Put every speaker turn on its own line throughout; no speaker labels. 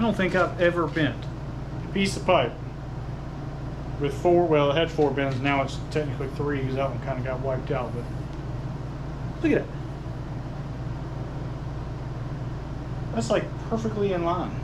don't think I've ever bent a piece of pipe with four, well, it had four bends, now it's technically three because that one kind of got wiped out, but look at it. That's like perfectly in line.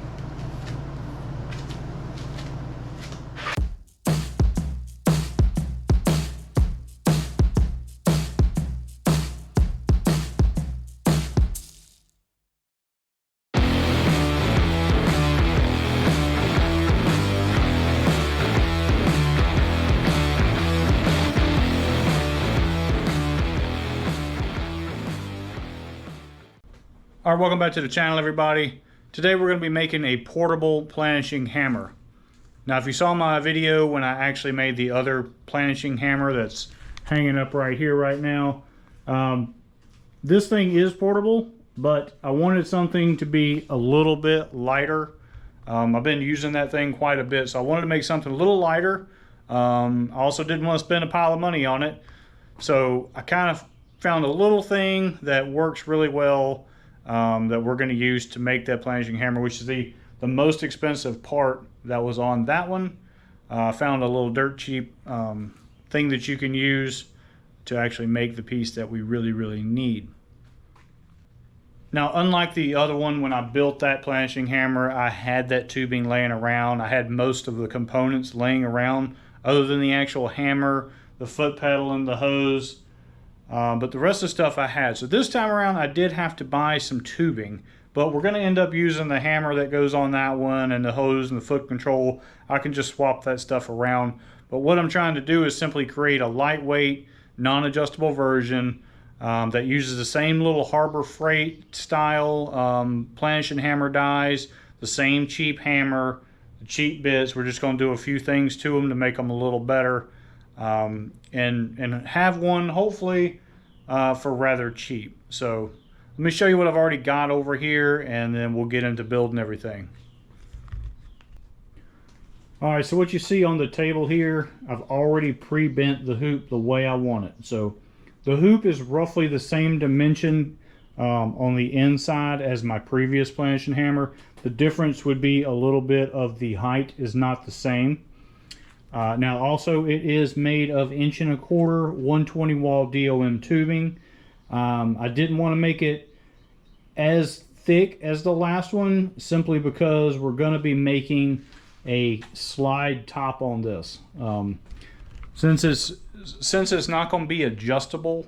All right, welcome back to the channel, everybody. Today we're going to be making a portable planishing hammer. Now, if you saw my video when I actually made the other planishing hammer that's hanging up right here right now, this thing is portable, but I wanted something to be a little bit lighter. I've been using that thing quite a bit, so I wanted to make something a little lighter. I also didn't want to spend a pile of money on it, so I kind of found a little thing that works really well that we're going to use to make that planishing hammer, which is the most expensive part that was on that one. I found a little dirt cheap thing that you can use to actually make the piece that we really need. Now, unlike the other one, when I built that planishing hammer, I had that tubing laying around. I had most of the components laying around other than the actual hammer, the foot pedal, and the hose. But the rest of the stuff I had. So this time around I did have to buy some tubing, but we're going to end up using the hammer that goes on that one and the hose and the foot control. I can just swap that stuff around. But what I'm trying to do is simply create a lightweight, non-adjustable version that uses the same little Harbor Freight style planishing hammer dies, the same cheap hammer, the cheap bits. We're just going to do a few things to them to make them a little better. And have one hopefully for rather cheap. So let me show you what I've already got over here, and then we'll get into building everything. Alright, so what you see on the table here, I've already pre-bent the hoop the way I want it. So the hoop is roughly the same dimension on the inside as my previous planishing hammer. The difference would be a little bit of the height is not the same. Now also it is made of 1¼ inch 120 wall DOM tubing. I didn't want to make it as thick as the last one simply because we're going to be making a slide top on this. Since it's not going to be adjustable,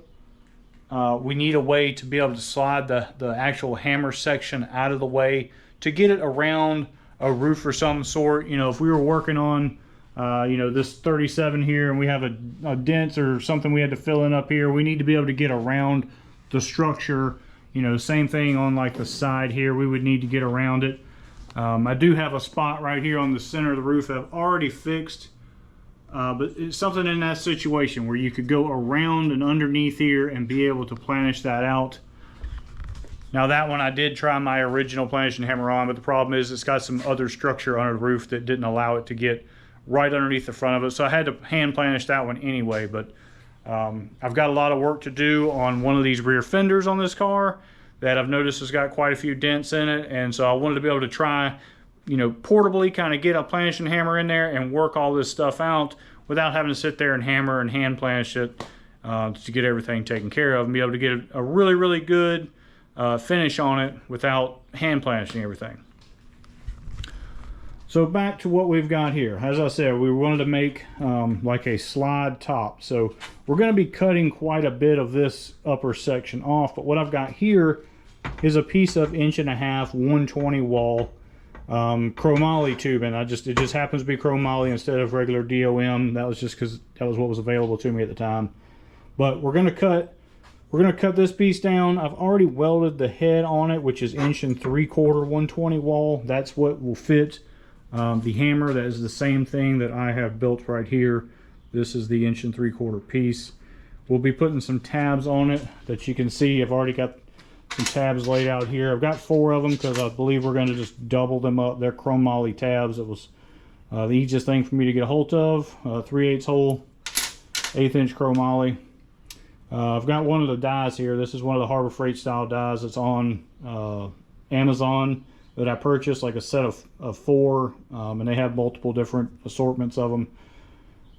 we need a way to be able to slide the actual hammer section out of the way to get it around a roof or some sort. You know, if we were working on you know, this 37 here and we have a dent or something we had to fill in up here, we need to be able to get around the structure. You know, same thing on like the side here, we would need to get around it. I do have a spot right here on the center of the roof that I've already fixed, but it's something in that situation where you could go around and underneath here and be able to planish that out. Now that one I did try my original planishing hammer on, but the problem is it's got some other structure under the roof that didn't allow it to get right underneath the front of it, so I had to hand planish that one anyway. But I've got a lot of work to do on one of these rear fenders on this car that I've noticed has got quite a few dents in it, and so I wanted to be able to try, you know, portably kind of get a planishing hammer in there and work all this stuff out without having to sit there and hammer and hand planish it to get everything taken care of, and be able to get a really good finish on it without hand planishing everything. So back to what we've got here. As I said, we wanted to make like a slide top. So we're going to be cutting quite a bit of this upper section off. But what I've got here is a piece of 1½ inch 120 wall chromoly tubing. It just happens to be chromoly instead of regular DOM. That was just because that was what was available to me at the time. But we're going to cut this piece down. I've already welded the head on it, which is 1¾ inch 120 wall. That's what will fit the hammer. That is the same thing that I have built right here. This is the 1¾ inch piece. We'll be putting some tabs on it that you can see. I've already got some tabs laid out here. I've got 4 of them because I believe we're going to just double them up. They're chromoly tabs. It was the easiest thing for me to get a hold of. 3/8 hole, 1/8 inch chromoly. I've got one of the dies here. This is one of the Harbor Freight style dies that's on Amazon. that I purchased, like a set of 4, and they have multiple different assortments of them.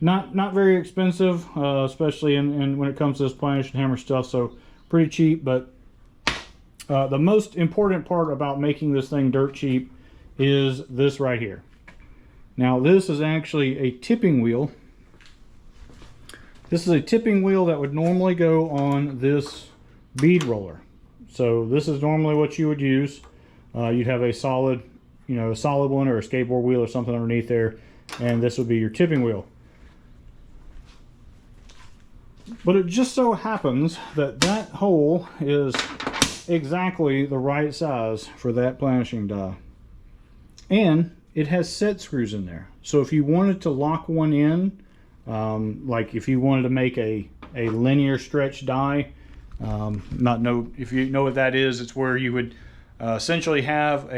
Not very expensive, especially in when it comes to this Planishing hammer stuff, so pretty cheap. But the most important part about making this thing dirt cheap is this right here. Now this is actually a tipping wheel. This is a tipping wheel that would normally go on this bead roller. So this is normally what you would use. You'd have a solid, a solid one or a skateboard wheel or something underneath there, and this would be your tipping wheel. But it just so happens that that hole is exactly the right size for that Planishing die. And it has set screws in there. So if you wanted to lock one in, like if you wanted to make a linear stretch die, if you know what that is, it's where you would essentially have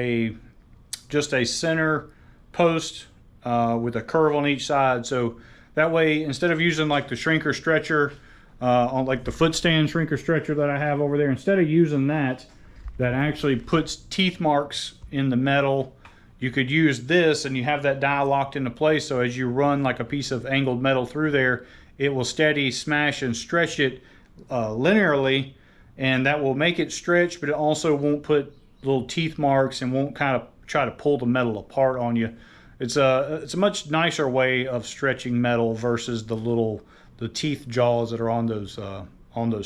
just a center post with a curve on each side. So that way, instead of using like the shrinker stretcher, on like the foot stand shrinker stretcher that I have over there, instead of using that actually puts teeth marks in the metal, you could use this, and you have that die locked into place, so as you run like a piece of angled metal through there, it will steady smash and stretch it linearly, and that will make it stretch, but it also won't put little teeth marks and won't kind of try to pull the metal apart on you. It's a much nicer way of stretching metal versus the teeth jaws that are on those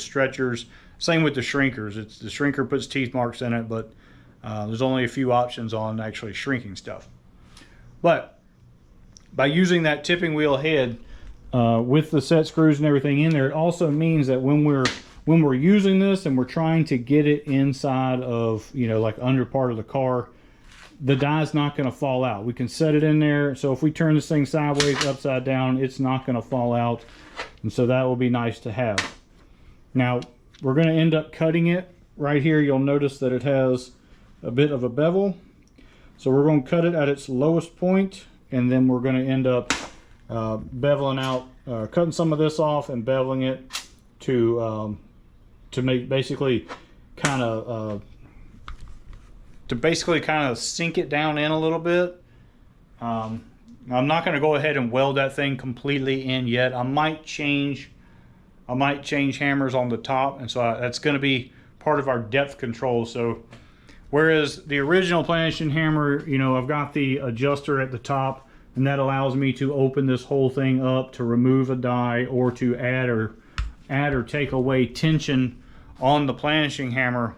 stretchers. Same with the shrinkers. The shrinker puts teeth marks in it, but there's only a few options on actually shrinking stuff. But by using that tipping wheel head with the set screws and everything in there, it also means that when we're using this and we're trying to get it inside of, like under part of the car, the die's not going to fall out. We can set it in there, so if we turn this thing sideways, upside down, it's not going to fall out, and so that will be nice to have. Now we're going to end up cutting it right here. You'll notice that it has a bit of a bevel, so we're going to cut it at its lowest point, and then we're going to end up beveling out, cutting some of this off and beveling it to make basically kind of sink it down in a little bit. I'm not going to go ahead and weld that thing completely in yet. I might change hammers on the top, and so that's going to be part of our depth control. So whereas the original Planishing hammer, I've got the adjuster at the top, and that allows me to open this whole thing up to remove a die or to add or take away tension on the Planishing hammer.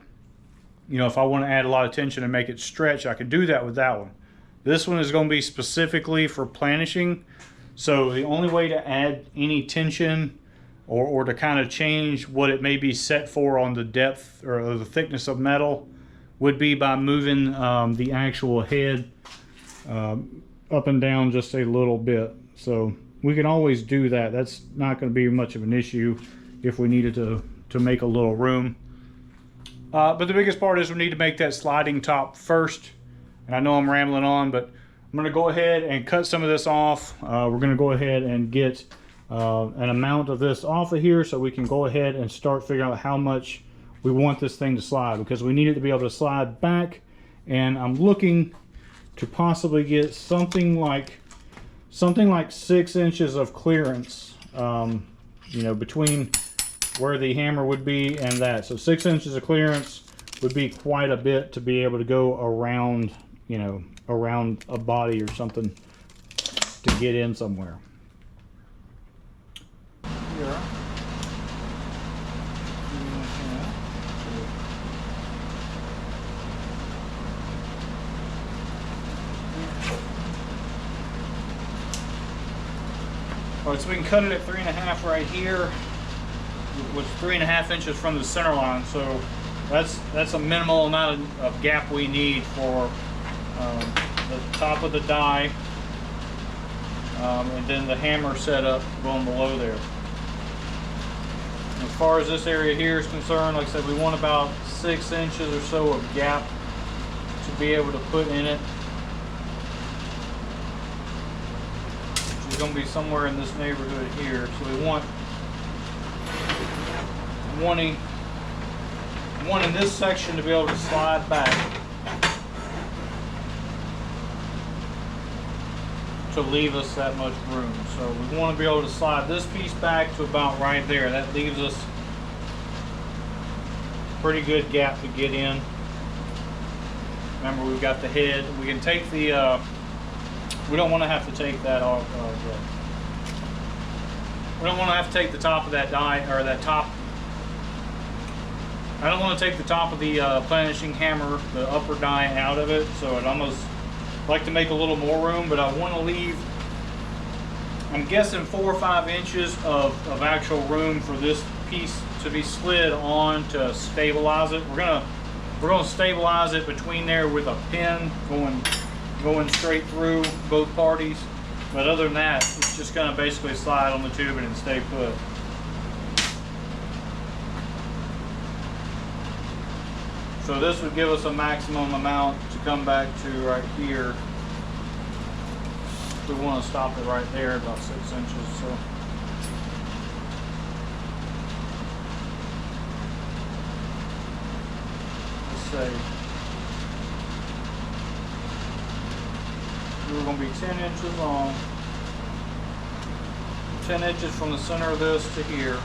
If I want to add a lot of tension and make it stretch, I could do that with that one. This one is going to be specifically for Planishing, so the only way to add any tension or to kind of change what it may be set for on the depth or the thickness of metal would be by moving the actual head up and down just a little bit. So we can always do that. That's not going to be much of an issue if we needed to make a little room. But the biggest part is we need to make that sliding top first. And I know I'm rambling on, but I'm going to go ahead and cut some of this off. We're going to go ahead and get an amount of this off of here so we can go ahead and start figuring out how much we want this thing to slide, because we need it to be able to slide back. And I'm looking to possibly get something like 6 inches of clearance, between where the hammer would be and that. So 6 inches of clearance would be quite a bit to be able to go around, around a body or something to get in somewhere. Yeah. Alright, so we can cut it at 3.5 right here, with 3.5 inches from the center line. So that's a minimal amount of gap we need for the top of the die, and then the hammer setup going below there. As far as this area here is concerned, like I said, we want about 6 inches or so of gap to be able to put in it. It's going to be somewhere in this neighborhood here. So we want one in this section to be able to slide back. to leave us that much room. So we want to be able to slide this piece back to about right there. That leaves us a pretty good gap to get in. Remember, we've got the head. We can take the, we don't want to have to take that off. We don't want to have to take the top of that die, or that top. I don't want to take the top of the Planishing hammer, the upper die, out of it. So I'd almost like to make a little more room, but I want to leave, I'm guessing 4 or 5 inches of actual room for this piece to be slid on to stabilize it. We're gonna stabilize it between there with a pin going straight through both parties. But other than that, it's just gonna basically slide on the tubing and stay put. So this would give us a maximum amount to come back to right here. We want to stop it right there, about 6 inches. So let's say we're going to be 10 inches long, 10 inches from the center of this to here.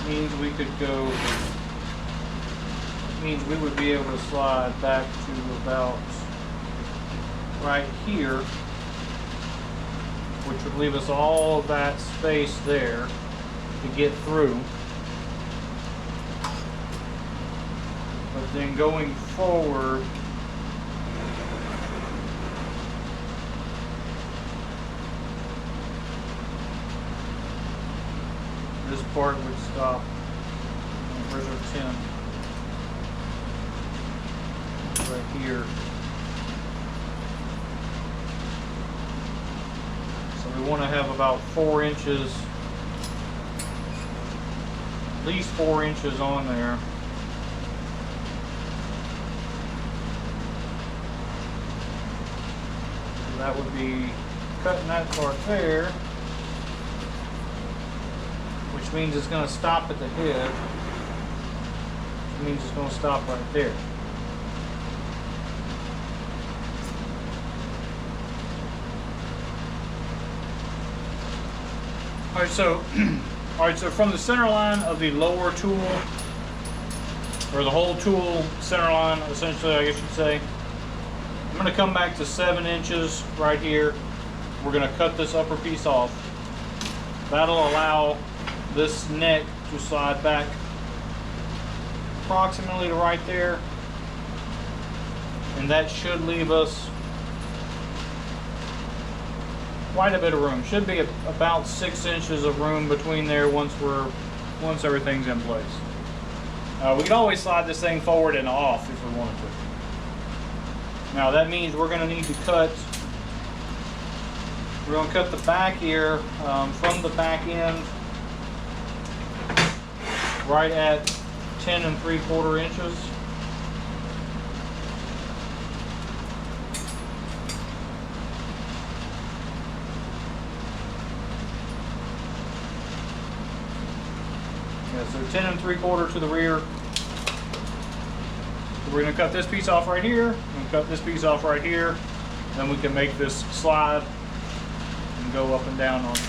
Means we could go, means we would be able to slide back to about right here, which would leave us all of that space there to get through. But then going forward, this part would stop. Where's our 10? Right here. So we want to have about 4 inches, at least 4 inches on there. So that would be cutting that part there, which means it's going to stop at the head, which means it's going to stop right there. Alright, so from the center line of the lower tool, or the whole tool center line, essentially, I guess you'd say, I'm going to come back to 7 inches right here. We're going to cut this upper piece off. That'll allow this neck to slide back approximately to right there, and that should leave us quite a bit of room. Should be about 6 inches of room between there once everything's in place. We can always slide this thing forward and off if we wanted to. Now that means we're going to need to cut. We're going to cut the back here from the back end right at 10 3/4 inches. Yeah, so 10 3/4 to the rear. So we're going to cut this piece off right here, and cut this piece off right here. Then we can make this slide and go up and down on it.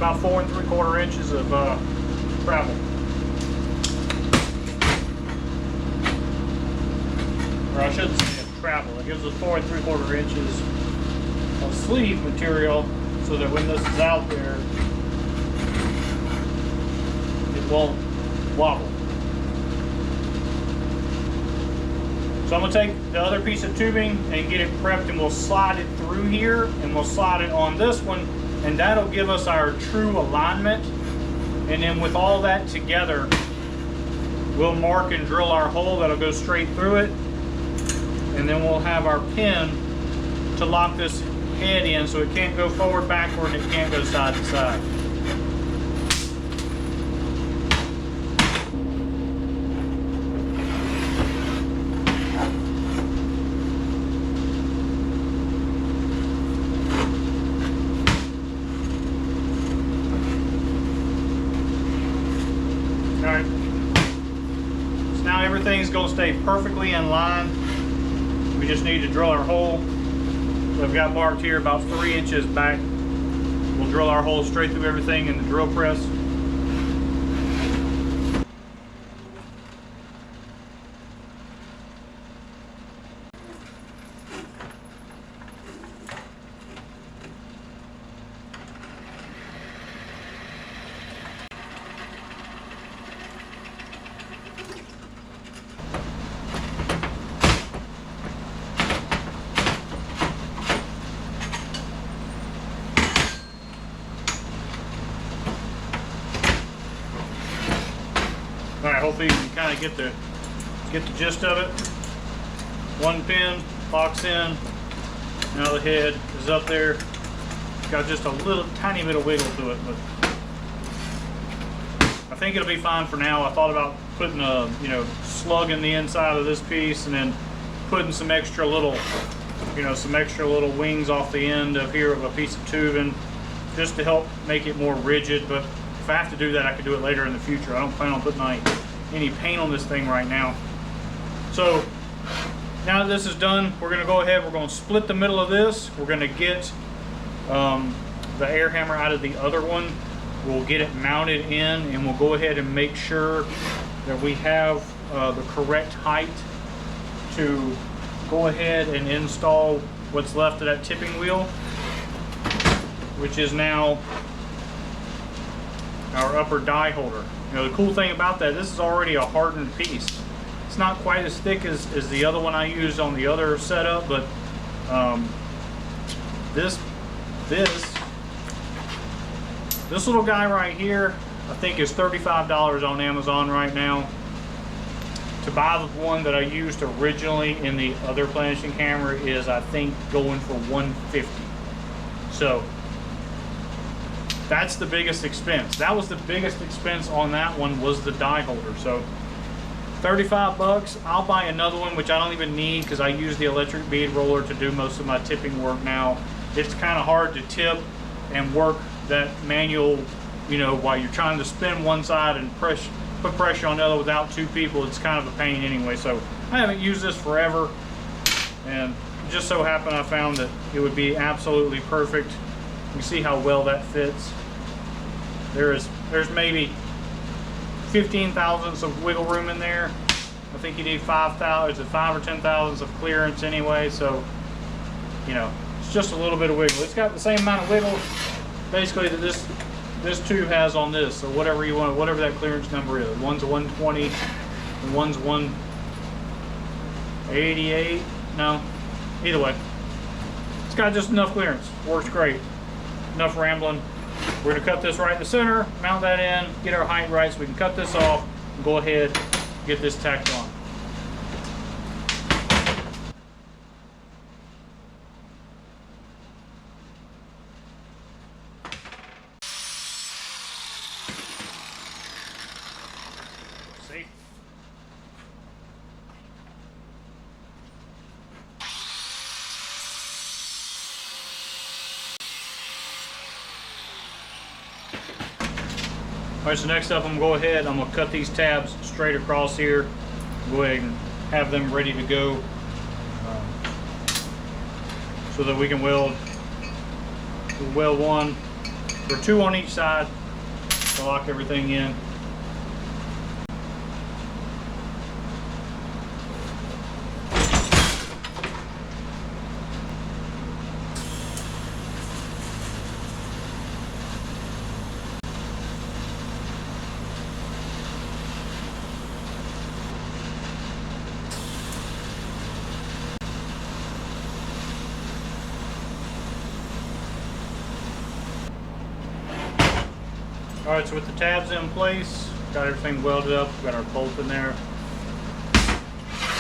about 4 3/4 inches of travel. Or I shouldn't say travel. It gives us 4 3/4 inches of sleeve material so that when this is out there, it won't wobble. So I'm going to take the other piece of tubing and get it prepped, and we'll slide it through here, and we'll slide it on this one, and that'll give us our true alignment. And then with all that together, we'll mark and drill our hole that'll go straight through it, and then we'll have our pin to lock this head in so it can't go forward, backward, and it can't go side to side. Alright, so now everything's going to stay perfectly in line. We just need to drill our hole. So I've got marked here about 3 inches back. We'll drill our hole straight through everything in the drill press. Alright, hopefully you can kind of get the gist of it. One pin locks in. Now the head is up there. It's got just a little tiny bit of wiggle to it, but I think it'll be fine for now. I thought about putting a slug in the inside of this piece, and then putting some extra little wings off the end of here of a piece of tubing, just to help make it more rigid. But if I have to do that, I could do it later in the future. I don't plan on putting any paint on this thing right now. So now that this is done, we're going to go ahead, we're going to split the middle of this. We're going to get the air hammer out of the other one. We'll get it mounted in, and we'll go ahead and make sure that we have the correct height to go ahead and install what's left of that tipping wheel, which is now our upper die holder. The cool thing about that, this is already a hardened piece. It's not quite as thick as the other one I used on the other setup, but this little guy right here, I think is $35 on Amazon right now. To buy the one that I used originally in the other Planishing camera is, I think, going for $150. So that's the biggest expense. That was the biggest expense on that one, was the die holder. So 35 bucks. I'll buy another one, which I don't even need because I use the electric bead roller to do most of my tipping work now. It's kind of hard to tip and work that manual, while you're trying to spin one side and put pressure on the other without two people. It's kind of a pain anyway. So I haven't used this forever, and just so happened I found that it would be absolutely perfect. You see how well that fits. There's maybe 15 thousandths of wiggle room in there. I think you need 5 or 10 thousandths of clearance anyway. So it's just a little bit of wiggle. It's got the same amount of wiggle basically that this tube has on this. So whatever you want, whatever that clearance number is. One's a 120 and one's 188. No, either way, it's got just enough clearance. Works great. Enough rambling. We're going to cut this right in the center, mount that in, get our height right so we can cut this off, and go ahead and get this tacked on. See? Alright, so next up I'm going to go ahead, I'm going to cut these tabs straight across here. Go ahead and have them ready to go so that we can weld one, for 2 on each side to lock everything in. Alright, so with the tabs in place, got everything welded up, got our bolt in there.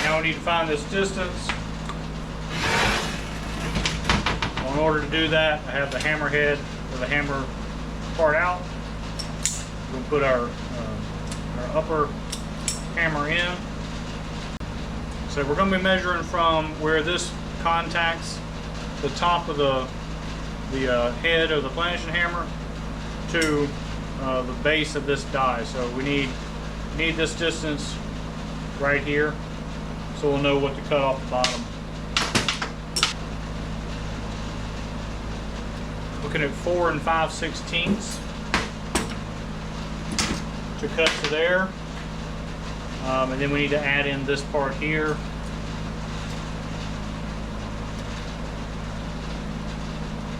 Now we need to find this distance. Well, in order to do that, I have the hammer head or the hammer part out. We'll put our upper hammer in. So we're going to be measuring from where this contacts the top of the head of the planishing hammer to the base of this die. So we need this distance right here, so we'll know what to cut off the bottom. Looking at 4 5/16 to cut to there, and then we need to add in this part here.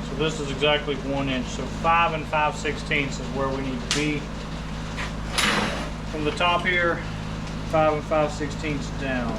So this is exactly 1 inch. So 5 5/16 is where we need to be. From the top here, 5 5/16 down.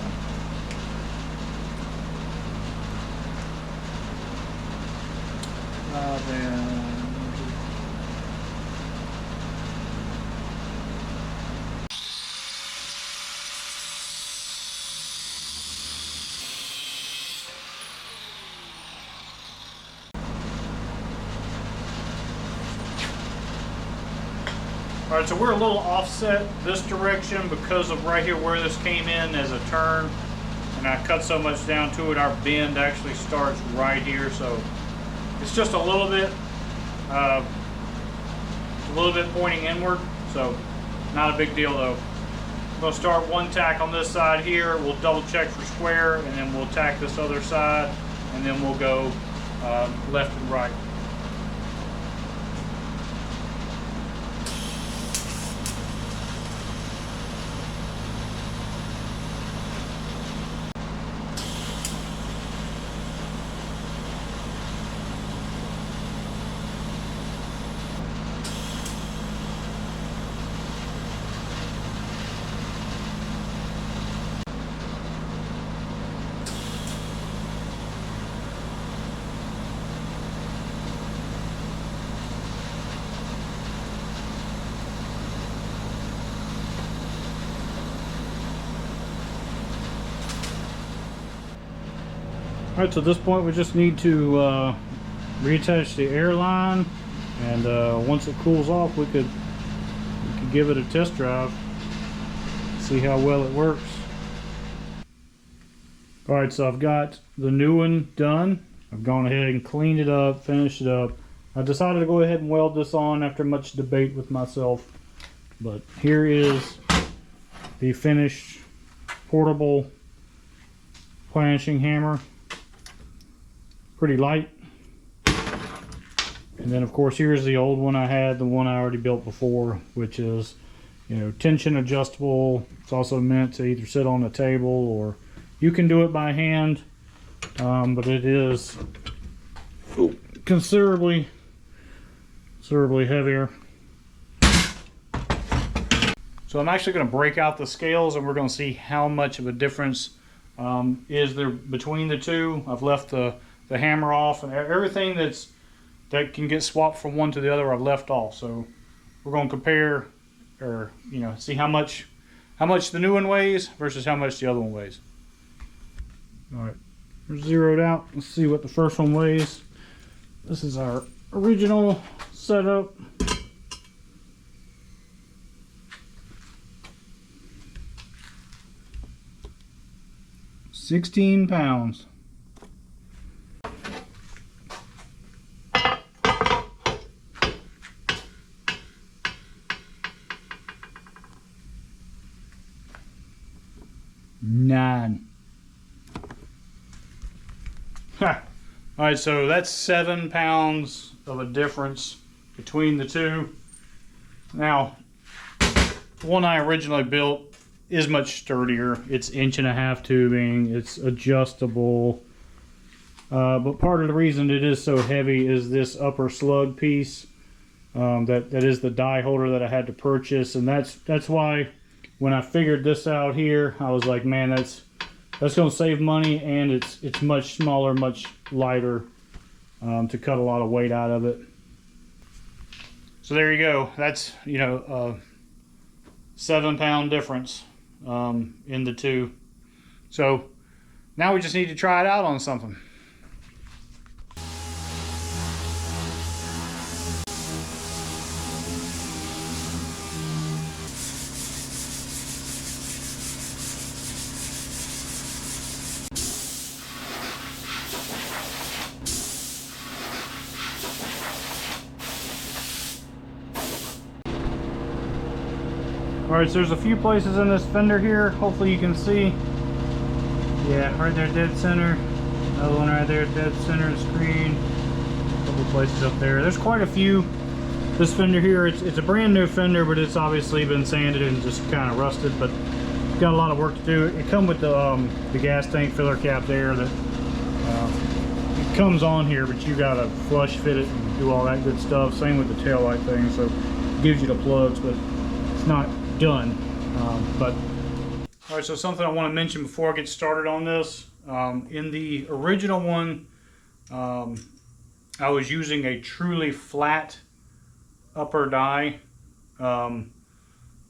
All right, so we're a little offset this direction because of right here where this came in as a turn, and I cut so much down to it. Our bend actually starts right here, so it's just a little bit pointing inward, so not a big deal though. We'll start one tack on this side here. We'll double check for square, and then we'll tack this other side, and then we'll go left and right. Alright, so at this point we just need to reattach the air line, and once it cools off we could give it a test drive, see how well it works. Alright, so I've got the new one done. I've gone ahead and cleaned it up, finished it up. I decided to go ahead and weld this on after much debate with myself, but here is the finished portable planishing hammer. Pretty light. And then of course here's the old one I had, the one I already built before, which is, you know, tension adjustable. It's also meant to either sit on a table or you can do it by hand, but it is considerably heavier. So I'm actually going to break out the scales and we're going to see how much of a difference is there between the two. I've left the hammer off, and everything that can get swapped from one to the other I've left off. So we're going to compare, or see how much the new one weighs versus how much the other one weighs. All right, we're zeroed out. Let's see what the first one weighs. This is our original setup. £16. $9. All right, so that's 7 pounds of a difference between the two. Now, the one I originally built is much sturdier. It's 1.5 inch tubing. It's adjustable. But part of the reason it is so heavy is this upper slug piece. That is the die holder that I had to purchase, and that's why when I figured this out here, I was like, man, that's going to save money, and it's much smaller, much lighter, to cut a lot of weight out of it. So there you go. That's, you know, a 7-pound difference in the two. So now we just need to try it out on something. Alright, so there's a few places in this fender here. Hopefully you can see. Yeah, right there, dead center. Another one right there, dead center of the screen. A couple places up there. There's quite a few. This fender here, it's a brand new fender, but it's obviously been sanded and just kind of rusted, but it's got a lot of work to do. It comes with the gas tank filler cap there that it comes on here, but you gotta flush fit it and do all that good stuff. Same with the tail light thing, so it gives you the plugs, but it's not done. But all right, so something I want to mention before I get started on this. In the original one, I was using a truly flat upper die.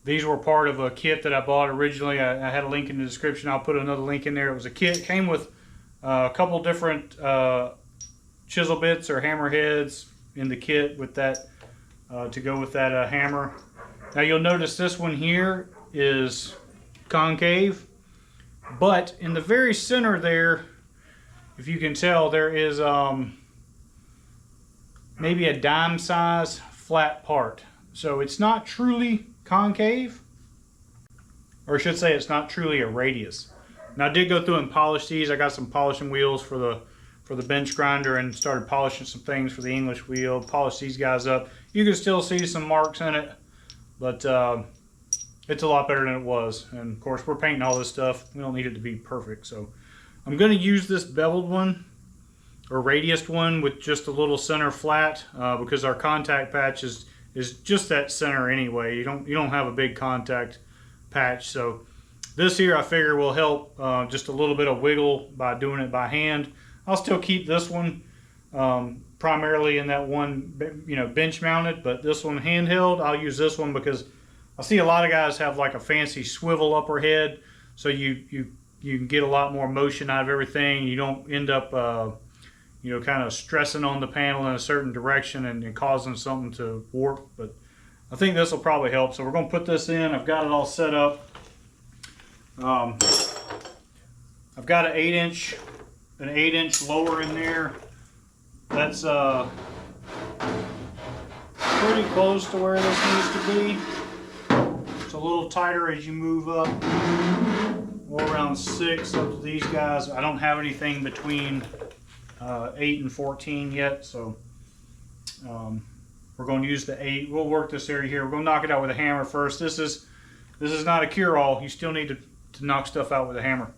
These were part of a kit that I bought originally. I had a link in the description. I'll put another link in there. It was a kit. It came with a couple different chisel bits or hammer heads in the kit with that to go with that hammer. Now you'll notice this one here is concave, but in the very center there, if you can tell, there is maybe a dime size flat part. So it's not truly concave, or I should say it's not truly a radius. Now I did go through and polish these. I got some polishing wheels for the bench grinder and started polishing some things for the English wheel. Polished these guys up. You can still see some marks in it, but it's a lot better than it was. And of course we're painting all this stuff. We don't need it to be perfect. So I'm going to use this beveled one or radiused one with just a little center flat because our contact patch is just that center anyway. You don't have a big contact patch. So this here I figure will help just a little bit of wiggle by doing it by hand. I'll still keep this one primarily in that one, you know, bench mounted, but this one handheld. I'll use this one because I see a lot of guys have like a fancy swivel upper head, so you can get a lot more motion out of everything. You don't end up you know, kind of stressing on the panel in a certain direction and causing something to warp. But I think this will probably help. So we're going to put this in. I've got it all set up. I've got an 8-inch lower in there. That's pretty close to where this needs to be. It's a little tighter as you move up, more around 6 up to these guys. I don't have anything between 8 and 14 yet, so we're going to use the 8. We'll work this area here. We're going to knock it out with a hammer first. This is not a cure-all. You still need to knock stuff out with a hammer.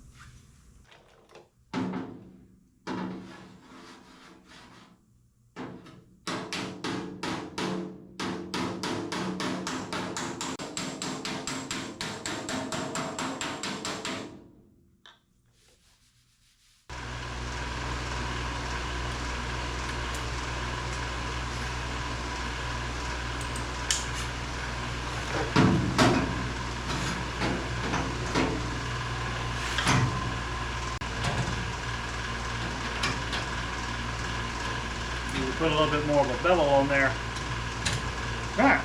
Put a little bit more of a bevel on there. All right.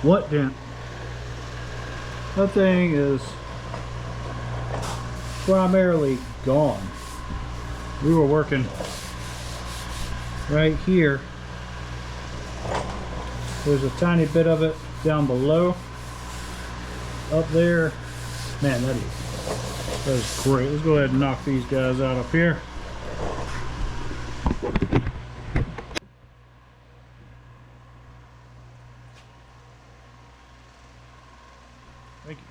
What dent? That thing is primarily gone. We were working right here. There's a tiny bit of it down below. Up there, man, that is great. Let's go ahead and knock these guys out up here. Thank you.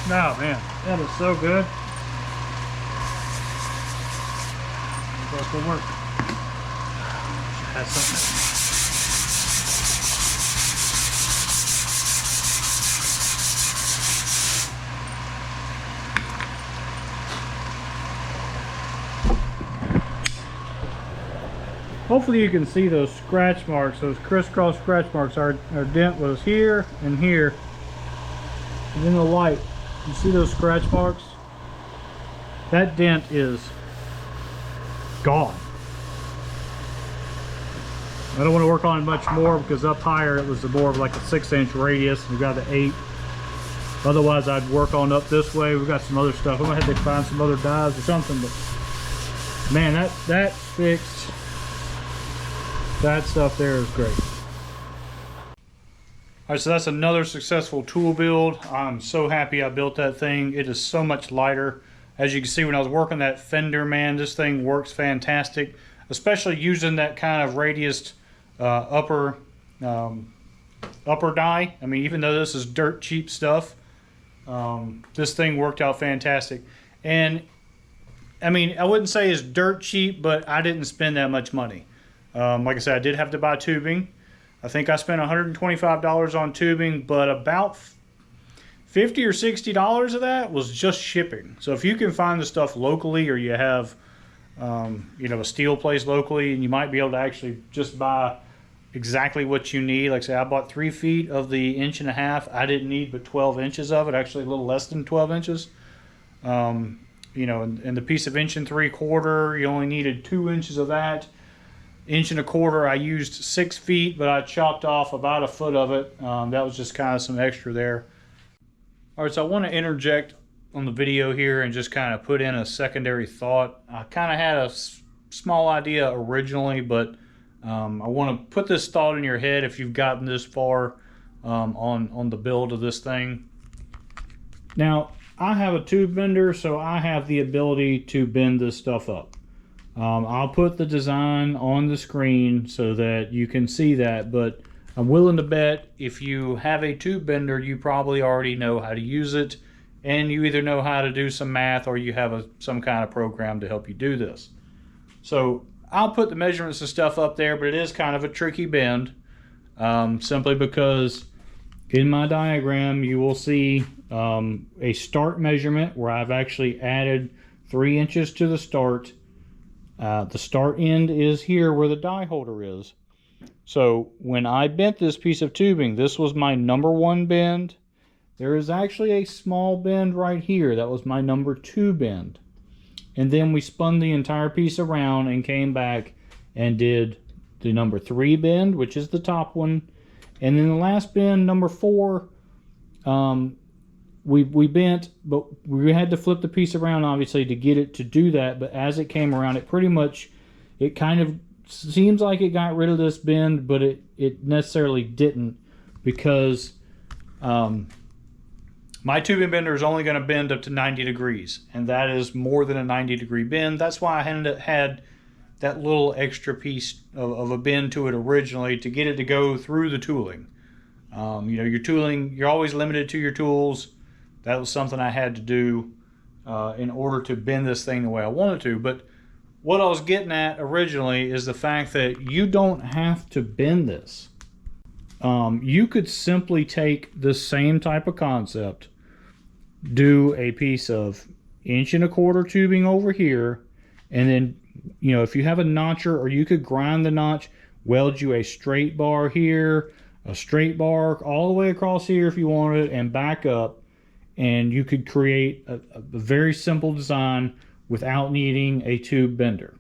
Oh man, that is so good. That will work. Should have something. Hopefully you can see those scratch marks, those crisscross scratch marks. Our dent was here and here. And in the light, you see those scratch marks? That dent is gone. I don't want to work on it much more because up higher it was more of like a 6-inch radius. We've got the 8. Otherwise I'd work on up this way. We've got some other stuff. I'm gonna have to find some other dies or something, but man, that fixed. That stuff there is great. Alright, so that's another successful tool build. I'm so happy I built that thing. It is so much lighter. As you can see, when I was working that fender, man, this thing works fantastic. Especially using that kind of radiused upper die. I mean, even though this is dirt cheap stuff, this thing worked out fantastic. And I mean, I wouldn't say it's dirt cheap, but I didn't spend that much money. Like I said, I did have to buy tubing. I think I spent $125 on tubing, but about $50 or $60 of that was just shipping. So if you can find the stuff locally, or you have you know, a steel place locally, and you might be able to actually just buy exactly what you need. Like I say, I bought 3 feet of the 1.5 inch. I didn't need but 12 inches of it, actually a little less than 12 inches. You know, and the piece of 1.75 inch, you only needed 2 inches of that. 1.25 inch, I used 6 feet, but I chopped off about a foot of it. That was just kind of some extra there. All right, so I want to interject on the video here and just kind of put in a secondary thought. I kind of had small idea originally, but I want to put this thought in your head if you've gotten this far on the build of this thing. Now, I have a tube bender, so I have the ability to bend this stuff up. I'll put the design on the screen so that you can see that, but I'm willing to bet if you have a tube bender, you probably already know how to use it, and you either know how to do some math or you have some kind of program to help you do this. So I'll put the measurements and stuff up there, but it is kind of a tricky bend, simply because in my diagram you will see a start measurement where I've actually added 3 inches to the start. The start end is here where the die holder is. So when I bent this piece of tubing, this was my number 1 bend. There is actually a small bend right here. That was my number 2 bend. And then we spun the entire piece around and came back and did the number 3 bend, which is the top one. And then the last bend, number 4, we bent, but we had to flip the piece around obviously to get it to do that. But as it came around, it kind of seems like it got rid of this bend, but it necessarily didn't, because my tubing bender is only going to bend up to 90 degrees, and that is more than a 90-degree bend. That's why I had that little extra piece of a bend to it originally to get it to go through the tooling. You know, your tooling, you're always limited to your tools. That was something I had to do in order to bend this thing the way I wanted to. But what I was getting at originally is the fact that you don't have to bend this. You could simply take the same type of concept, do a piece of 1.25 inch tubing over here, and then, you know, if you have a notcher, or you could grind the notch, weld you a straight bar here, a straight bar all the way across here if you wanted, and back up, and you could create a very simple design without needing a tube bender.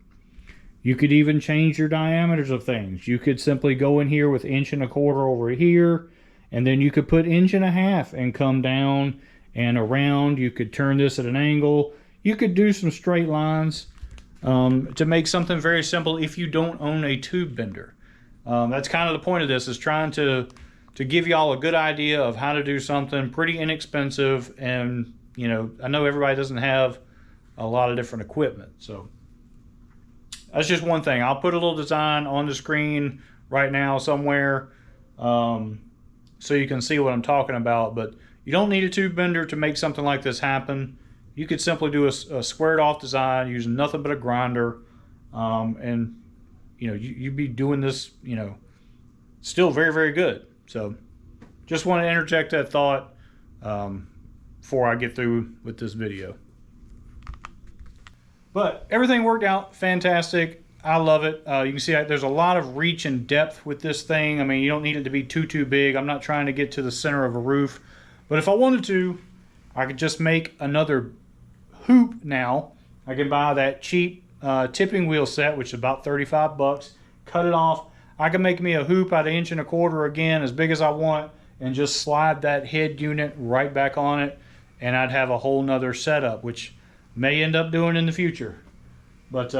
You could even change your diameters of things. You could simply go in here with 1.25 inches over here, and then you could put 1.5 inches and come down and around. You could turn this at an angle. You could do some straight lines to make something very simple if you don't own a tube bender. That's kind of the point of this, is trying to give y'all a good idea of how to do something pretty inexpensive. And, you know, I know everybody doesn't have a lot of different equipment, so that's just one thing. I'll put a little design on the screen right now somewhere, so you can see what I'm talking about. But you don't need a tube bender to make something like this happen. You could simply do a squared off design using nothing but a grinder, and you know, you'd be doing this, you know, still very, very good. So just want to interject that thought before I get through with this video. But everything worked out fantastic. I love it. You can see there's a lot of reach and depth with this thing. I mean, you don't need it to be too big. I'm not trying to get to the center of a roof. But if I wanted to, I could just make another hoop now. I can buy that cheap tipping wheel set, which is about 35 bucks. Cut it off. I can make me a hoop at 1.25 inches again, as big as I want, and just slide that head unit right back on it, and I'd have a whole nother setup, which may end up doing in the future. But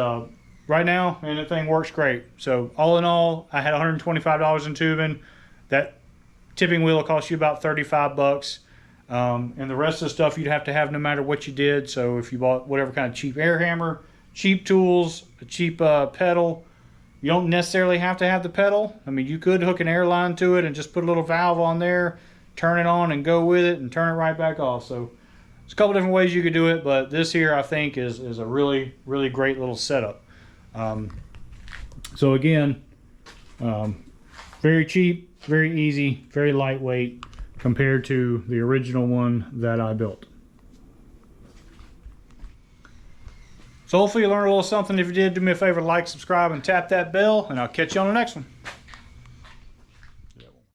right now, and the thing works great. So all in all, I had $125 in tubing. That tipping wheel will cost you about 35 bucks. And the rest of the stuff you'd have to have no matter what you did. So if you bought whatever kind of cheap air hammer, cheap tools, a cheap pedal, you don't necessarily have to have the pedal. I mean, you could hook an air line to it and just put a little valve on there, turn it on and go with it, and turn it right back off. So there's a couple different ways you could do it, but this here I think is a really, really great little setup. So again, very cheap, very easy, very lightweight compared to the original one that I built. So hopefully you learned a little something. If you did, do me a favor, like, subscribe, and tap that bell, and I'll catch you on the next one.